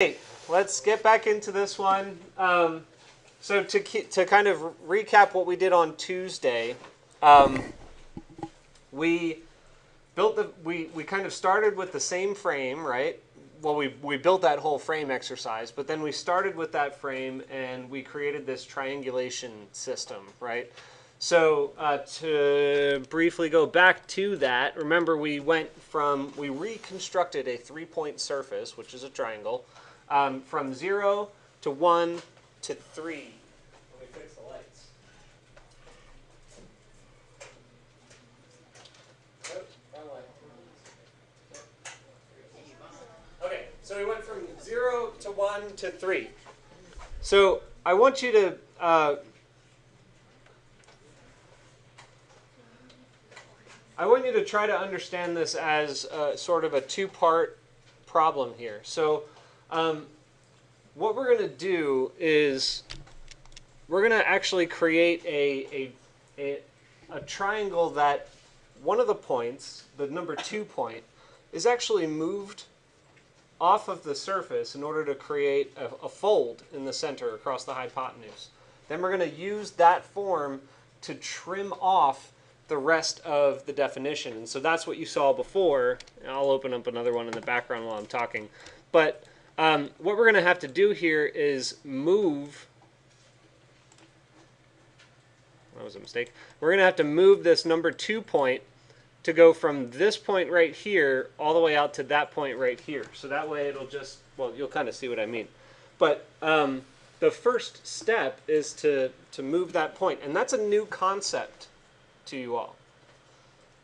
Hey, let's get back into this one. So to kind of recap what we did on Tuesday, we we kind of started with the same frame, right? Well, we built that whole frame exercise, but then we started with that frame and we created this triangulation system, right? So to briefly go back to that, remember we reconstructed a 3-point surface, which is a triangle, from 0 to 1 to 3. Let me fix the lights. Okay, so we went from 0 to 1 to 3. So I want you to try to understand this as sort of a two-part problem here. So what we're going to do is we're going to actually create a triangle that one of the points, the number 2 point, is actually moved off of the surface in order to create a fold in the center across the hypotenuse. Then we're going to use that form to trim off the rest of the definition. And so that's what you saw before. I'll open up another one in the background while I'm talking. But what we're going to have to do here is move. That was a mistake. We're going to have to move this number 2 point to go from this point right here all the way out to that point right here. So that way it'll just, well, you'll kind of see what I mean. But the first step is to move that point. And that's a new concept to you all.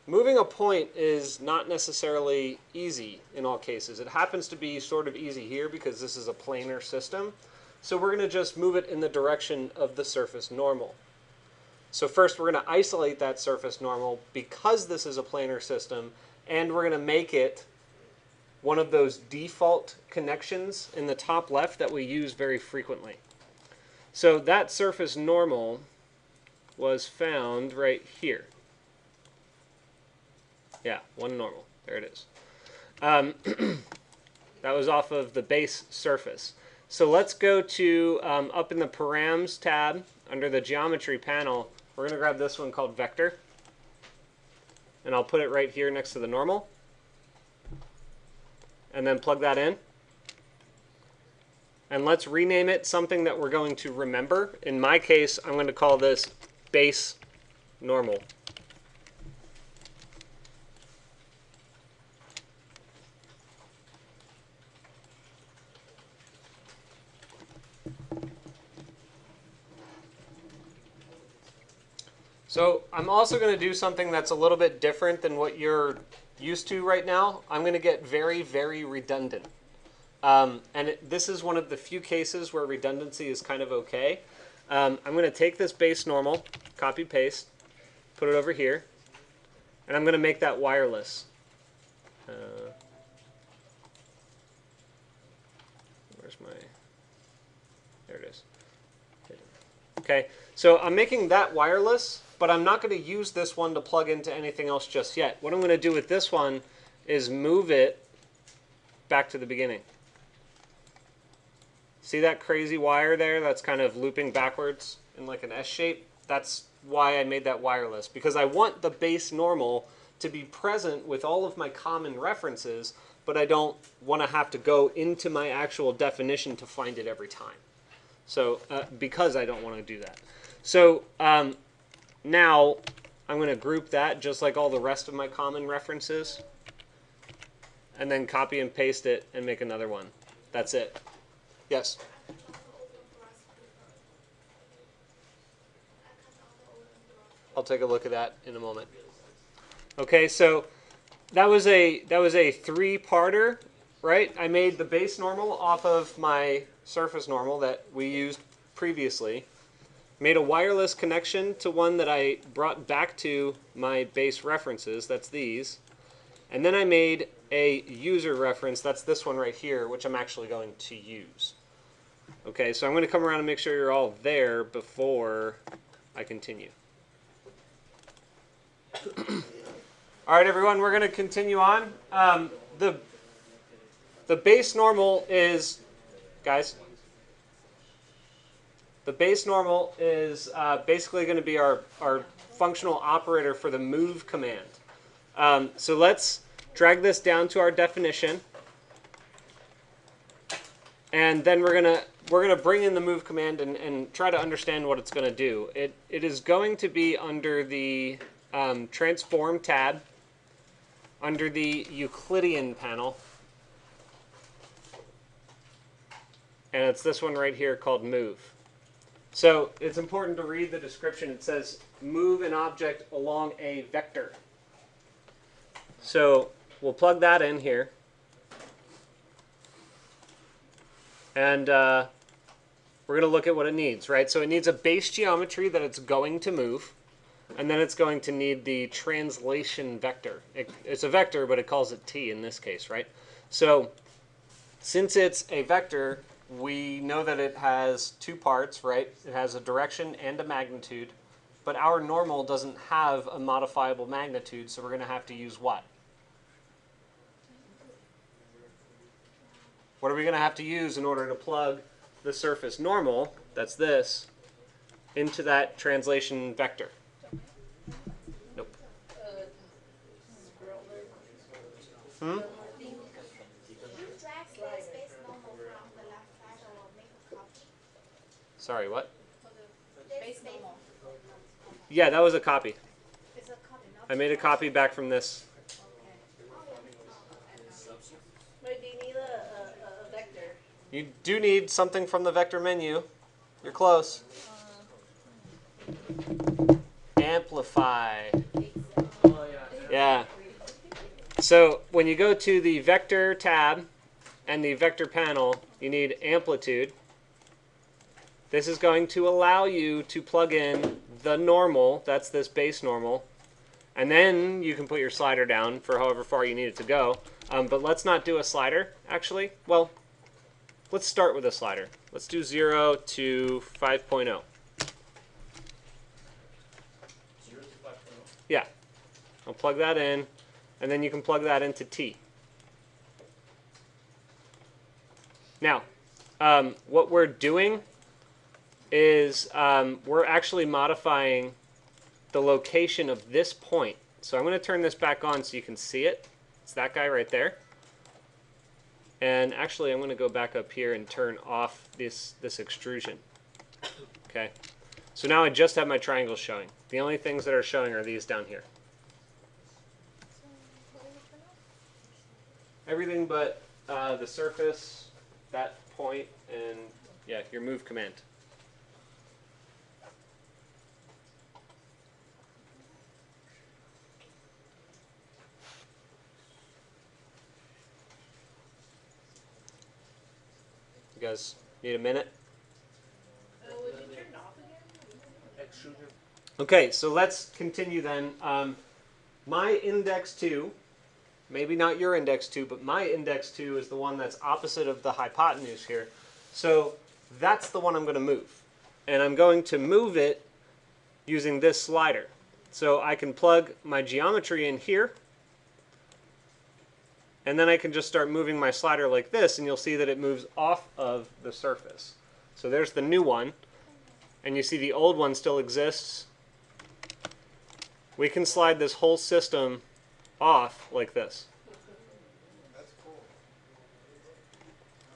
Moving a point is not necessarily easy in all cases. It happens to be sort of easy here because this is a planar system. So we're going to just move it in the direction of the surface normal. So first we're going to isolate that surface normal because this is a planar system, and we're going to make it one of those default connections in the top left that we use very frequently. So that surface normal was found right here. Yeah, one normal. There it is. That was off of the base surface. So let's go to up in the params tab under the geometry panel. We're going to grab this one called vector, and I'll put it right here next to the normal, and then plug that in. And let's rename it something that we're going to remember. In my case, I'm going to call this base normal. So I'm also going to do something that's a little bit different than what you're used to right now. I'm going to get very, very redundant. This is one of the few cases where redundancy is kind of okay. I'm going to take this base normal, copy paste, put it over here, and I'm going to make that wireless. Where's my, there it is. Okay, so I'm making that wireless, but I'm not going to use this one to plug into anything else just yet. What I'm going to do with this one is move it back to the beginning. See that crazy wire there that's kind of looping backwards in like an S shape? That's why I made that wireless, because I want the base normal to be present with all of my common references, but I don't want to have to go into my actual definition to find it every time. So because I don't want to do that. So now I'm going to group that just like all the rest of my common references, and then copy and paste it and make another one. That's it. Yes? I'll take a look at that in a moment. Okay, so that was a 3-parter, right? I made the base normal off of my surface normal that we used previously. Made a wireless connection to one that I brought back to my base references, that's these. And then I made a user reference, that's this one right here, which I'm actually going to use. Okay, so I'm going to come around and make sure you're all there before I continue. All right, everyone, we're going to continue on. The base normal is guys? The base normal is basically going to be our functional operator for the move command. So let's drag this down to our definition. And then we're gonna bring in the move command and try to understand what it's going to do. It is going to be under the transform tab, under the Euclidean panel, and it's this one right here called move. So it's important to read the description. It says move an object along a vector. So we'll plug that in here. And we're going to look at what it needs, right? So it needs a base geometry that it's going to move. And then it's going to need the translation vector. It's a vector, but it calls it t in this case, right? So since it's a vector, we know that it has two parts, right? It has a direction and a magnitude. But our normal doesn't have a modifiable magnitude, so we're going to have to use what? What are we going to have to use in order to plug the surface normal, that's this, into that translation vector? Nope. Hmm? Sorry, what? Yeah, that was a copy. I made a copy back from this. Wait, do you need a vector? You do need something from the vector menu. You're close. Amplify. Yeah. So when you go to the vector tab and the vector panel, you need amplitude. This is going to allow you to plug in the normal, that's this base normal, and then you can put your slider down for however far you need it to go. But let's not do a slider, actually. Well, let's start with a slider. Let's do 0 to 5.0. 0 to 5.0? Yeah. I'll plug that in, and then you can plug that into T. Now, what we're doing is we're actually modifying the location of this point. So I'm going to turn this back on so you can see it. It's that guy right there. And actually, I'm going to go back up here and turn off this extrusion. Okay. So now I just have my triangles showing. The only things that are showing are these down here. Everything but the surface, that point, and yeah, your move command. You guys need a minute? Would you turn it off again? Extrusion. Okay, so let's continue then. My index 2, maybe not your index 2, but my index 2 is the one that's opposite of the hypotenuse here. So that's the one I'm going to move. And I'm going to move it using this slider. So I can plug my geometry in here. And then I can just start moving my slider like this, and you'll see that it moves off of the surface. So there's the new one. And you see the old one still exists. We can slide this whole system off like this. That's cool.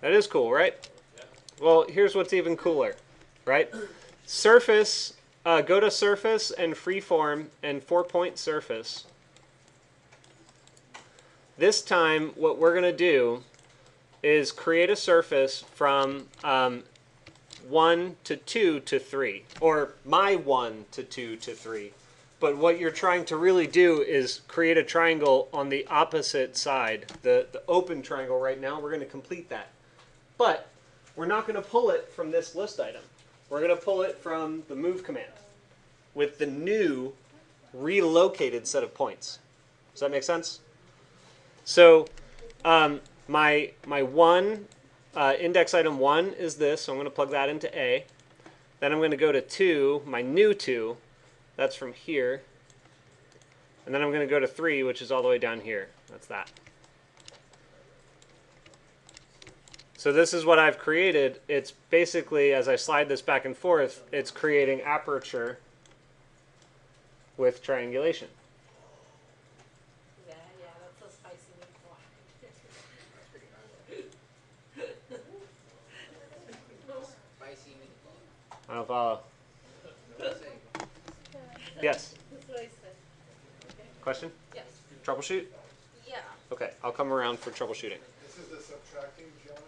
That is cool, right? Yeah. Well, here's what's even cooler, right? Surface, go to Surface and Freeform and 4-point Surface. This time, what we're going to do is create a surface from 1 to 2 to 3, or my 1 to 2 to 3. But what you're trying to really do is create a triangle on the opposite side, the open triangle right now. We're going to complete that. But we're not going to pull it from this list item. We're going to pull it from the move command with the new relocated set of points. Does that make sense? So my one index item 1 is this, so I'm going to plug that into A. Then I'm going to go to 2, my new 2, that's from here. And then I'm going to go to 3, which is all the way down here. That's that. So this is what I've created. It's basically, as I slide this back and forth, it's creating aperture with triangulation. Yeah, that's a spicy meatball. Spicy meatball. I don't follow. No saying. Yes. That's what I said. Question? Yes. Troubleshoot? Yeah. Okay, I'll come around for troubleshooting. This is the subtracting geometry?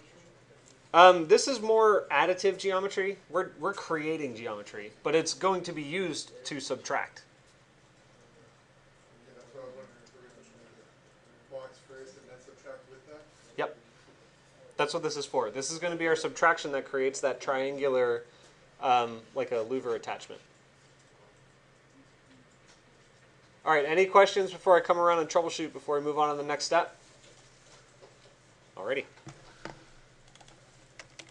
This is more additive geometry. We're creating geometry, but it's going to be used to subtract. Okay, that's what I was wondering if we're going to box first and then subtract with that? Yep. That's what this is for. This is going to be our subtraction that creates that triangular, like a louver attachment. All right, any questions before I come around and troubleshoot before we move on to the next step? Alrighty.